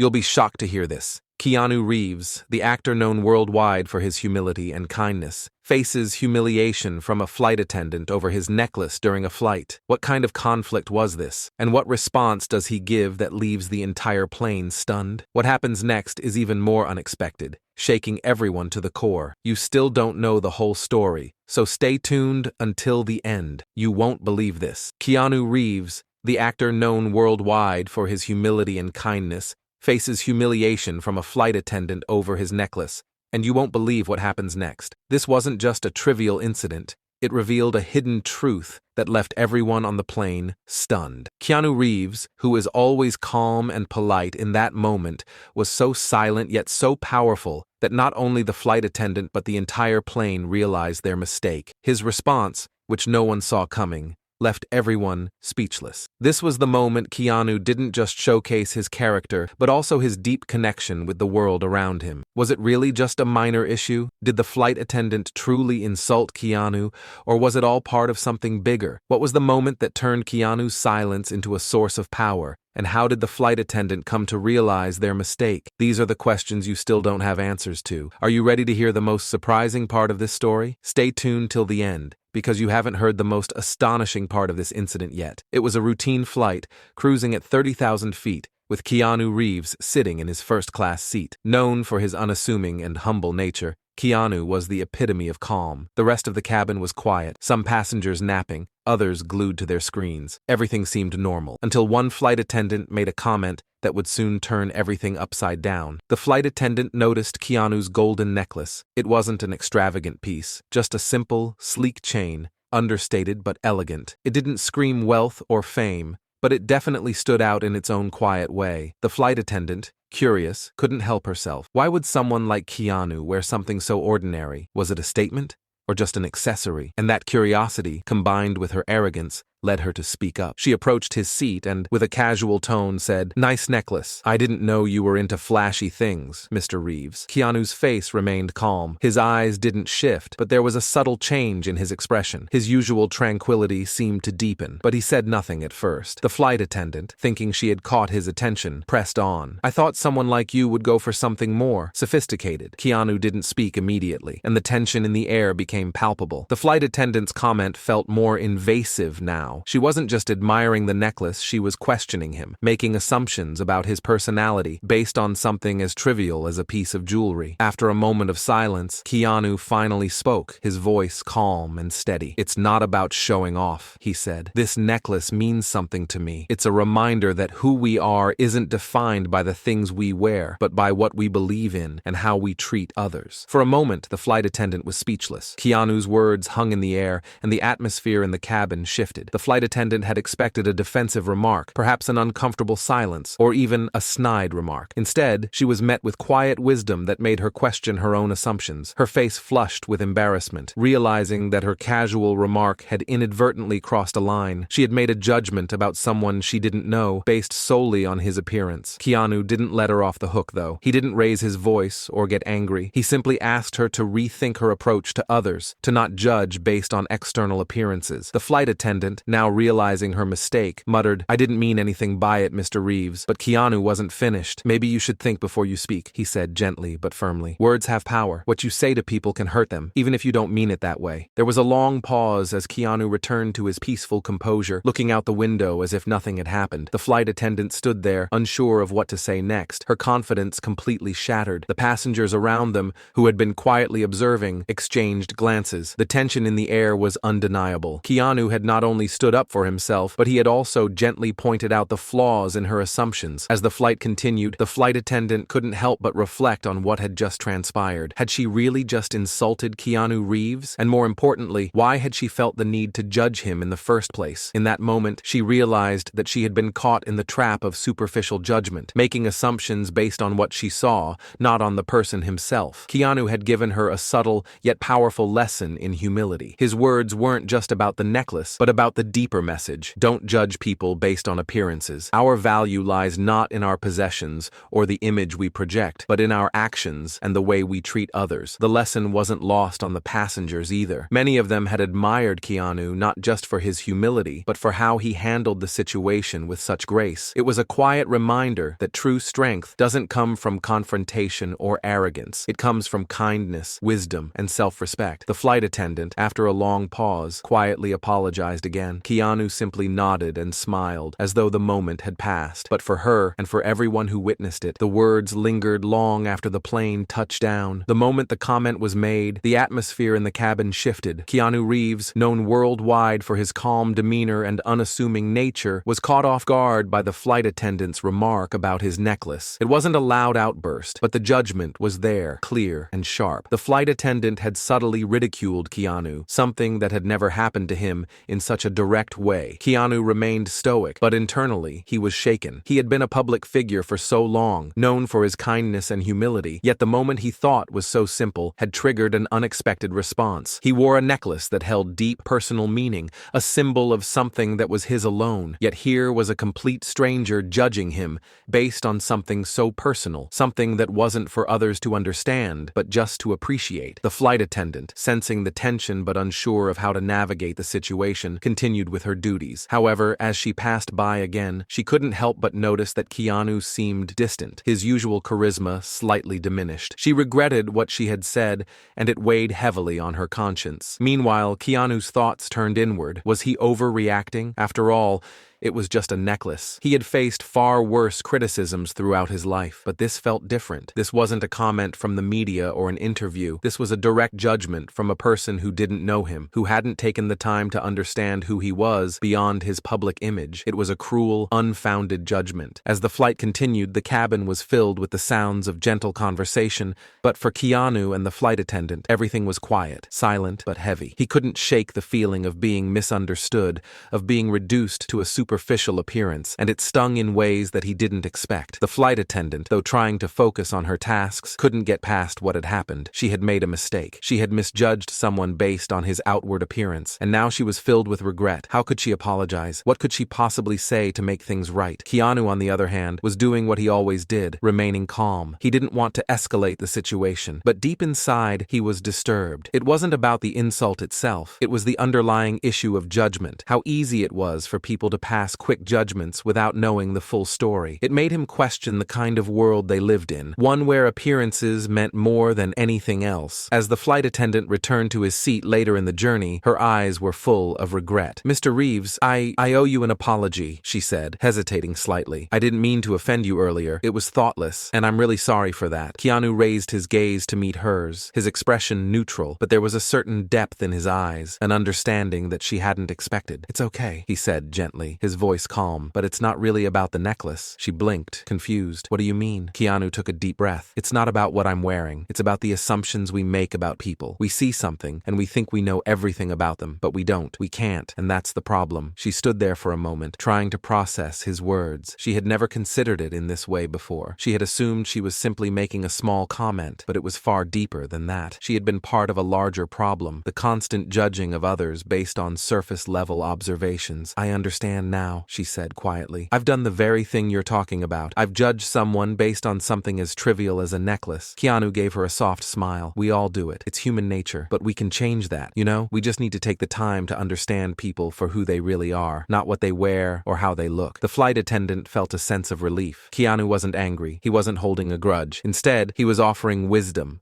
You'll be shocked to hear this. Keanu Reeves, the actor known worldwide for his humility and kindness, faces humiliation from a flight attendant over his necklace during a flight. What kind of conflict was this? And what response does he give that leaves the entire plane stunned? What happens next is even more unexpected, shaking everyone to the core. You still don't know the whole story, so stay tuned until the end. You won't believe this. Keanu Reeves, the actor known worldwide for his humility and kindness, faces humiliation from a flight attendant over his necklace, and you won't believe what happens next. This wasn't just a trivial incident. It revealed a hidden truth that left everyone on the plane stunned. Keanu Reeves, who is always calm and polite in that moment, was so silent yet so powerful that not only the flight attendant but the entire plane realized their mistake. His response, which no one saw coming, left everyone speechless. This was the moment Keanu didn't just showcase his character, but also his deep connection with the world around him. Was it really just a minor issue? Did the flight attendant truly insult Keanu, or was it all part of something bigger? What was the moment that turned Keanu's silence into a source of power? And how did the flight attendant come to realize their mistake? These are the questions you still don't have answers to. Are you ready to hear the most surprising part of this story? Stay tuned till the end, because you haven't heard the most astonishing part of this incident yet. It was a routine flight, cruising at 30,000 feet, with Keanu Reeves sitting in his first-class seat. Known for his unassuming and humble nature, Keanu was the epitome of calm. The rest of the cabin was quiet, some passengers napping, others glued to their screens. Everything seemed normal, until one flight attendant made a comment that would soon turn everything upside down. The flight attendant noticed Keanu's golden necklace. It wasn't an extravagant piece, just a simple, sleek chain, understated but elegant. It didn't scream wealth or fame, but it definitely stood out in its own quiet way. The flight attendant, curious, couldn't help herself. Why would someone like Keanu wear something so ordinary? Was it a statement? Or just an accessory? And that curiosity, combined with her arrogance, led her to speak up. She approached his seat and, with a casual tone, said, "Nice necklace. I didn't know you were into flashy things, Mr. Reeves." Keanu's face remained calm. His eyes didn't shift, but there was a subtle change in his expression. His usual tranquility seemed to deepen, but he said nothing at first. The flight attendant, thinking she had caught his attention, pressed on. "I thought someone like you would go for something more sophisticated." Keanu didn't speak immediately, and the tension in the air became palpable. The flight attendant's comment felt more invasive now. She wasn't just admiring the necklace, she was questioning him, making assumptions about his personality based on something as trivial as a piece of jewelry. After a moment of silence, Keanu finally spoke, his voice calm and steady. "It's not about showing off," he said. "This necklace means something to me. It's a reminder that who we are isn't defined by the things we wear, but by what we believe in and how we treat others." For a moment, the flight attendant was speechless. Keanu's words hung in the air, and the atmosphere in the cabin shifted. The flight attendant had expected a defensive remark, perhaps an uncomfortable silence, or even a snide remark. Instead, she was met with quiet wisdom that made her question her own assumptions. Her face flushed with embarrassment, realizing that her casual remark had inadvertently crossed a line. She had made a judgment about someone she didn't know, based solely on his appearance. Keanu didn't let her off the hook, though. He didn't raise his voice or get angry. He simply asked her to rethink her approach to others, to not judge based on external appearances. The flight attendant, now realizing her mistake, muttered, "I didn't mean anything by it, Mr. Reeves." But Keanu wasn't finished. "Maybe you should think before you speak," he said gently but firmly. "Words have power. What you say to people can hurt them, even if you don't mean it that way." There was a long pause as Keanu returned to his peaceful composure, looking out the window as if nothing had happened. The flight attendant stood there, unsure of what to say next, her confidence completely shattered. The passengers around them, who had been quietly observing, exchanged glances. The tension in the air was undeniable. Keanu had not only stood up for himself, but he had also gently pointed out the flaws in her assumptions. As the flight continued, the flight attendant couldn't help but reflect on what had just transpired. Had she really just insulted Keanu Reeves? And more importantly, why had she felt the need to judge him in the first place? In that moment, she realized that she had been caught in the trap of superficial judgment, making assumptions based on what she saw, not on the person himself. Keanu had given her a subtle yet powerful lesson in humility. His words weren't just about the necklace, but about the deeper message. Don't judge people based on appearances. Our value lies not in our possessions or the image we project, but in our actions and the way we treat others. The lesson wasn't lost on the passengers either. Many of them had admired Keanu not just for his humility, but for how he handled the situation with such grace. It was a quiet reminder that true strength doesn't come from confrontation or arrogance. It comes from kindness, wisdom, and self-respect. The flight attendant, after a long pause, quietly apologized again. Keanu simply nodded and smiled, as though the moment had passed. But for her, and for everyone who witnessed it, the words lingered long after the plane touched down. The moment the comment was made, the atmosphere in the cabin shifted. Keanu Reeves, known worldwide for his calm demeanor and unassuming nature, was caught off guard by the flight attendant's remark about his necklace. It wasn't a loud outburst, but the judgment was there, clear and sharp. The flight attendant had subtly ridiculed Keanu, something that had never happened to him in such a direct way. Keanu remained stoic, but internally, he was shaken. He had been a public figure for so long, known for his kindness and humility, yet the moment he thought was so simple had triggered an unexpected response. He wore a necklace that held deep personal meaning, a symbol of something that was his alone, yet here was a complete stranger judging him based on something so personal, something that wasn't for others to understand, but just to appreciate. The flight attendant, sensing the tension but unsure of how to navigate the situation, continued with her duties. However, as she passed by again, she couldn't help but notice that Keanu seemed distant, his usual charisma slightly diminished. She regretted what she had said, and it weighed heavily on her conscience. Meanwhile, Keanu's thoughts turned inward. Was he overreacting? After all, it was just a necklace. He had faced far worse criticisms throughout his life, but this felt different. This wasn't a comment from the media or an interview. This was a direct judgment from a person who didn't know him, who hadn't taken the time to understand who he was beyond his public image. It was a cruel, unfounded judgment. As the flight continued, the cabin was filled with the sounds of gentle conversation, but for Keanu and the flight attendant, everything was quiet, silent, but heavy. He couldn't shake the feeling of being misunderstood, of being reduced to a superficial appearance, and it stung in ways that he didn't expect. The flight attendant, though trying to focus on her tasks, couldn't get past what had happened. She had made a mistake. She had misjudged someone based on his outward appearance, and now she was filled with regret. How could she apologize? What could she possibly say to make things right? Keanu, on the other hand, was doing what he always did, remaining calm. He didn't want to escalate the situation, but deep inside, he was disturbed. It wasn't about the insult itself. It was the underlying issue of judgment, how easy it was for people to pass quick judgments without knowing the full story. It made him question the kind of world they lived in, one where appearances meant more than anything else. As the flight attendant returned to his seat later in the journey, her eyes were full of regret. "Mr. Reeves, I owe you an apology," she said, hesitating slightly. "I didn't mean to offend you earlier. It was thoughtless, and I'm really sorry for that." Keanu raised his gaze to meet hers, his expression neutral, but there was a certain depth in his eyes, an understanding that she hadn't expected. "It's okay," he said gently, his voice calm. "But it's not really about the necklace." She blinked, confused. "What do you mean?" Keanu took a deep breath. "It's not about what I'm wearing. It's about the assumptions we make about people. We see something, and we think we know everything about them, but we don't. We can't, and that's the problem." She stood there for a moment, trying to process his words. She had never considered it in this way before. She had assumed she was simply making a small comment, but it was far deeper than that. She had been part of a larger problem, the constant judging of others based on surface-level observations. "I understand now," she said quietly. "I've done the very thing you're talking about. I've judged someone based on something as trivial as a necklace." Keanu gave her a soft smile. "We all do it. It's human nature. But we can change that, you know? We just need to take the time to understand people for who they really are, not what they wear or how they look." The flight attendant felt a sense of relief. Keanu wasn't angry. He wasn't holding a grudge. Instead, he was offering wisdom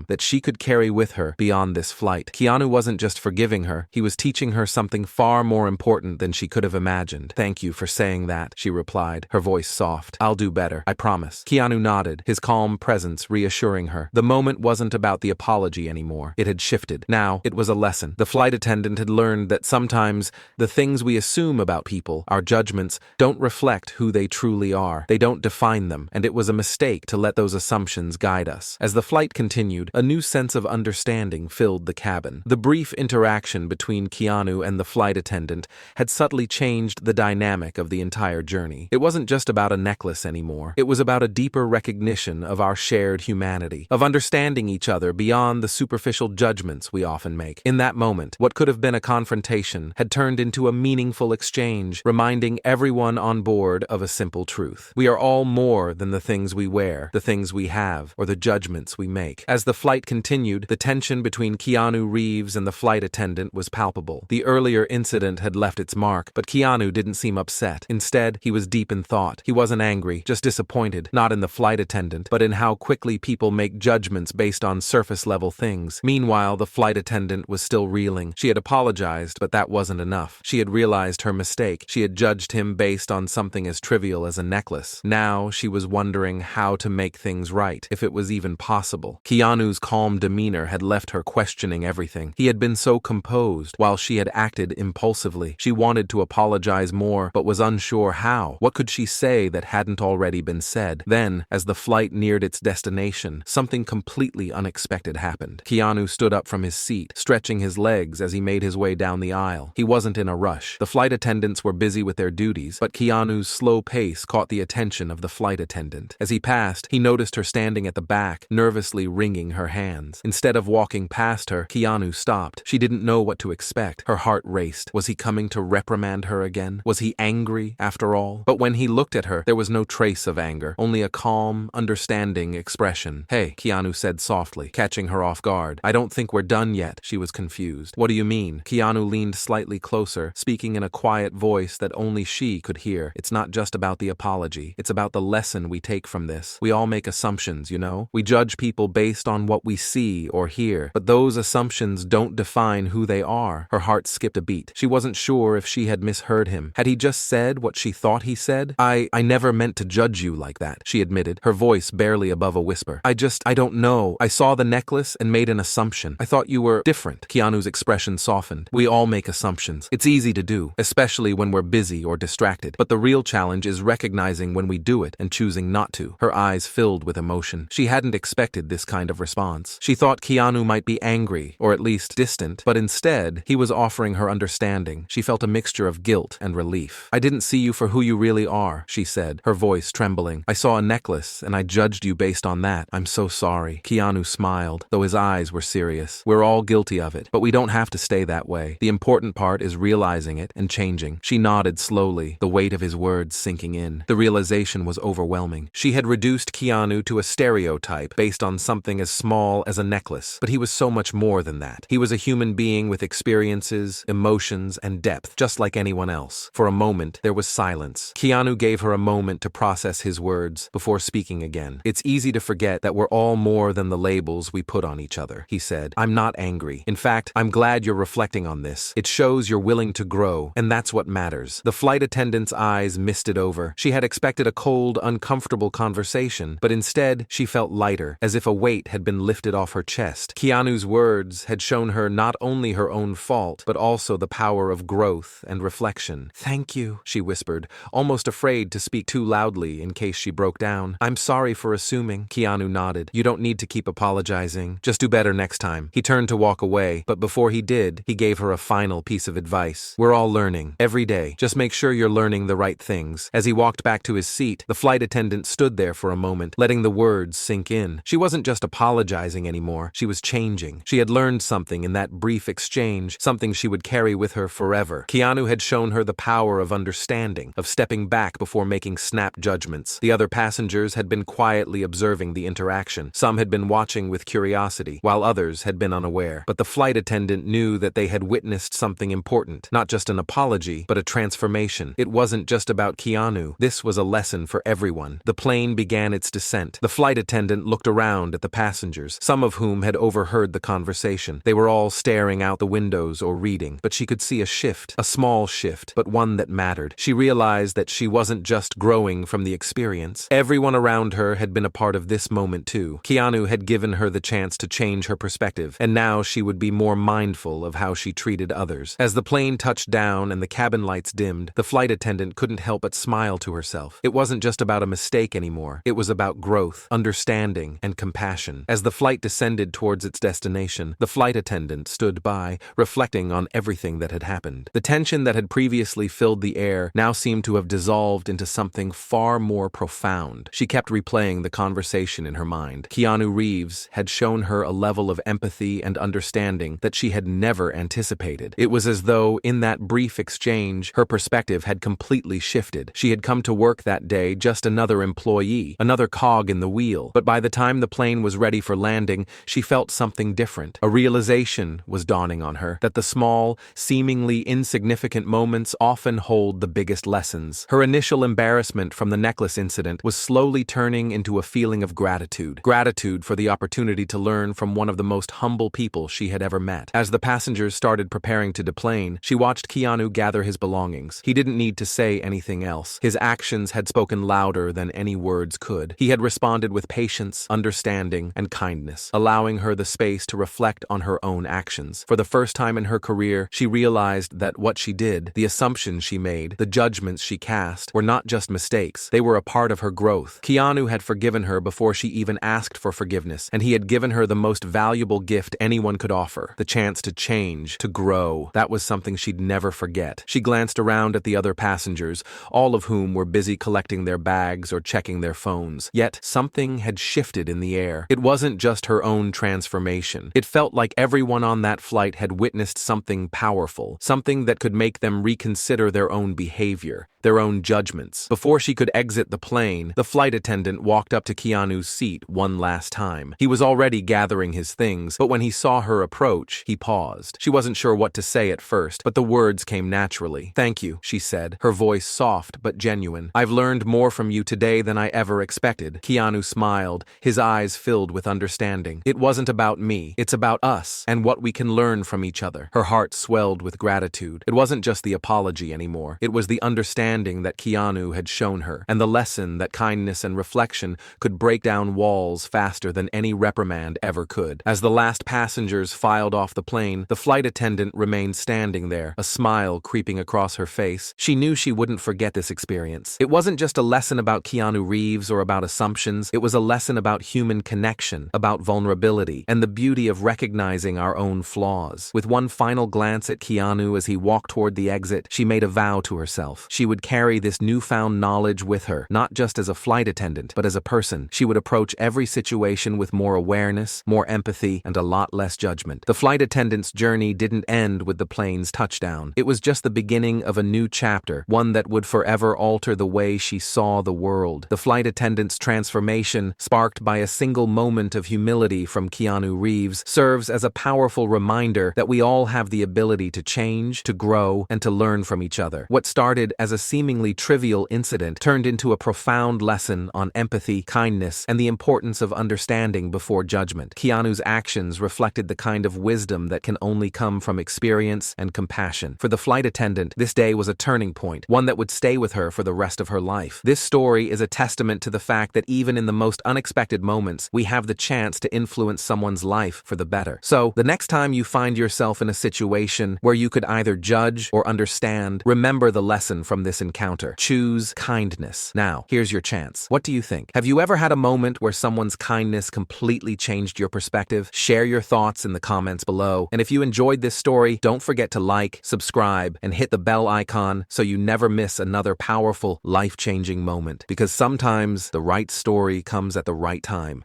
that she could carry with her beyond this flight. Keanu wasn't just forgiving her. He was teaching her something far more important than she could have imagined. "Thank you for saying that," she replied, her voice soft. "I'll do better, I promise." Keanu nodded, his calm presence reassuring her. The moment wasn't about the apology anymore. It had shifted. Now, it was a lesson. The flight attendant had learned that sometimes the things we assume about people, our judgments, don't reflect who they truly are. They don't define them, and it was a mistake to let those assumptions guide us. As the flight continued, a new sense of understanding filled the cabin. The brief interaction between Keanu and the flight attendant had subtly changed changed the dynamic of the entire journey. It wasn't just about a necklace anymore. It was about a deeper recognition of our shared humanity, of understanding each other beyond the superficial judgments we often make. In that moment, what could have been a confrontation had turned into a meaningful exchange, reminding everyone on board of a simple truth. We are all more than the things we wear, the things we have, or the judgments we make. As the flight continued, the tension between Keanu Reeves and the flight attendant was palpable. The earlier incident had left its mark, but Keanu didn't seem upset. Instead, he was deep in thought. He wasn't angry, just disappointed, not in the flight attendant, but in how quickly people make judgments based on surface-level things. Meanwhile, the flight attendant was still reeling. She had apologized, but that wasn't enough. She had realized her mistake. She had judged him based on something as trivial as a necklace. Now she was wondering how to make things right, if it was even possible. Keanu's calm demeanor had left her questioning everything. He had been so composed, while she had acted impulsively. She wanted to apologize more, but was unsure how. What could she say that hadn't already been said? Then, as the flight neared its destination, something completely unexpected happened. Keanu stood up from his seat, stretching his legs as he made his way down the aisle. He wasn't in a rush. The flight attendants were busy with their duties, but Keanu's slow pace caught the attention of the flight attendant. As he passed, he noticed her standing at the back, nervously wringing her hands. Instead of walking past her, Keanu stopped. She didn't know what to expect. Her heart raced. Was he coming to reprimand her again? Was he angry, after all? But when he looked at her, there was no trace of anger, only a calm, understanding expression. "Hey," Keanu said softly, catching her off guard. "I don't think we're done yet." She was confused. "What do you mean?" Keanu leaned slightly closer, speaking in a quiet voice that only she could hear. "It's not just about the apology. It's about the lesson we take from this. We all make assumptions, you know? We judge people based on what we see or hear, but those assumptions don't define who they are." Her heart skipped a beat. She wasn't sure if she had misheard him. Had he just said what she thought he said? I never meant to judge you like that," she admitted, her voice barely above a whisper. I don't know. I saw the necklace and made an assumption. I thought you were different." Keanu's expression softened. "We all make assumptions. It's easy to do, especially when we're busy or distracted. But the real challenge is recognizing when we do it and choosing not to." Her eyes filled with emotion. She hadn't expected this kind of response. She thought Keanu might be angry, or at least distant, but instead, he was offering her understanding. She felt a mixture of guilt and relief. "I didn't see you for who you really are," she said, her voice trembling. "I saw a necklace, and I judged you based on that. I'm so sorry." Keanu smiled, though his eyes were serious. "We're all guilty of it, but we don't have to stay that way. The important part is realizing it and changing." She nodded slowly, the weight of his words sinking in. The realization was overwhelming. She had reduced Keanu to a stereotype based on something as small as a necklace, but he was so much more than that. He was a human being with experiences, emotions, and depth, just like anyone else. For a moment, there was silence. Keanu gave her a moment to process his words before speaking again. "It's easy to forget that we're all more than the labels we put on each other," he said. "I'm not angry. In fact, I'm glad you're reflecting on this. It shows you're willing to grow, and that's what matters." The flight attendant's eyes misted over. She had expected a cold, uncomfortable conversation, but instead, she felt lighter, as if a weight had been lifted off her chest. Keanu's words had shown her not only her own fault, but also the power of growth and reflection. "Thank you," she whispered, almost afraid to speak too loudly in case she broke down. "I'm sorry for assuming." Keanu nodded. "You don't need to keep apologizing. Just do better next time." He turned to walk away, but before he did, he gave her a final piece of advice. "We're all learning. Every day. Just make sure you're learning the right things." As he walked back to his seat, the flight attendant stood there for a moment, letting the words sink in. She wasn't just apologizing anymore. She was changing. She had learned something in that brief exchange, something she would carry with her forever. Keanu had shown her the power of understanding, of stepping back before making snap judgments. The other passengers had been quietly observing the interaction. Some had been watching with curiosity, while others had been unaware. But the flight attendant knew that they had witnessed something important, not just an apology, but a transformation. It wasn't just about Keanu. This was a lesson for everyone. The plane began its descent. The flight attendant looked around at the passengers, some of whom had overheard the conversation. They were all staring out the windows or reading, but she could see a shift, a small shift, but one that mattered. She realized that she wasn't just growing from the experience. Everyone around her had been a part of this moment too. Keanu had given her the chance to change her perspective, and now she would be more mindful of how she treated others. As the plane touched down and the cabin lights dimmed, the flight attendant couldn't help but smile to herself. It wasn't just about a mistake anymore. It was about growth, understanding, and compassion. As the flight descended towards its destination, the flight attendant stood by, reflecting on everything that had happened. The tension that had previously previously filled the air now seemed to have dissolved into something far more profound. She kept replaying the conversation in her mind. Keanu Reeves had shown her a level of empathy and understanding that she had never anticipated. It was as though, in that brief exchange, her perspective had completely shifted. She had come to work that day just another employee, another cog in the wheel. But by the time the plane was ready for landing, she felt something different. A realization was dawning on her that the small, seemingly insignificant moments often hold the biggest lessons. Her initial embarrassment from the necklace incident was slowly turning into a feeling of gratitude. Gratitude for the opportunity to learn from one of the most humble people she had ever met. As the passengers started preparing to deplane, she watched Keanu gather his belongings. He didn't need to say anything else. His actions had spoken louder than any words could. He had responded with patience, understanding, and kindness, allowing her the space to reflect on her own actions. For the first time in her career, she realized that what she did, the assumptions she made, the judgments she cast, were not just mistakes. They were a part of her growth. Keanu had forgiven her before she even asked for forgiveness, and he had given her the most valuable gift anyone could offer, the chance to change, to grow. That was something she'd never forget. She glanced around at the other passengers, all of whom were busy collecting their bags or checking their phones. Yet, something had shifted in the air. It wasn't just her own transformation. It felt like everyone on that flight had witnessed something powerful, something that could make them reconsider their own behavior, their own judgments. Before she could exit the plane, the flight attendant walked up to Keanu's seat one last time. He was already gathering his things, but when he saw her approach, he paused. She wasn't sure what to say at first, but the words came naturally. "Thank you," she said, her voice soft but genuine. "I've learned more from you today than I ever expected." Keanu smiled, his eyes filled with understanding. "It wasn't about me. It's about us and what we can learn from each other." Her heart swelled with gratitude. It wasn't just the apology anymore. It was the understanding that Keanu had shown her, and the lesson that kindness and reflection could break down walls faster than any reprimand ever could. As the last passengers filed off the plane, the flight attendant remained standing there, a smile creeping across her face. She knew she wouldn't forget this experience. It wasn't just a lesson about Keanu Reeves or about assumptions. It was a lesson about human connection, about vulnerability, and the beauty of recognizing our own flaws. With one final glance at Keanu as he walked toward the exit, she made a vow to herself. She would carry this newfound knowledge with her, not just as a flight attendant, but as a person. She would approach every situation with more awareness, more empathy, and a lot less judgment. The flight attendant's journey didn't end with the plane's touchdown. It was just the beginning of a new chapter, one that would forever alter the way she saw the world. The flight attendant's transformation, sparked by a single moment of humility from Keanu Reeves, serves as a powerful reminder that we all have the ability to change, to grow, and to learn from each other. What started as a seemingly trivial incident turned into a profound lesson on empathy, kindness, and the importance of understanding before judgment. Keanu's actions reflected the kind of wisdom that can only come from experience and compassion. For the flight attendant, this day was a turning point, one that would stay with her for the rest of her life. This story is a testament to the fact that even in the most unexpected moments, we have the chance to influence someone's life for the better. So, the next time you find yourself in a situation where you could either judge or understand, remember the lesson from this encounter. Choose kindness. Now, here's your chance. What do you think? Have you ever had a moment where someone's kindness completely changed your perspective? Share your thoughts in the comments below. And if you enjoyed this story, don't forget to like, subscribe, and hit the bell icon so you never miss another powerful, life-changing moment. Because sometimes the right story comes at the right time.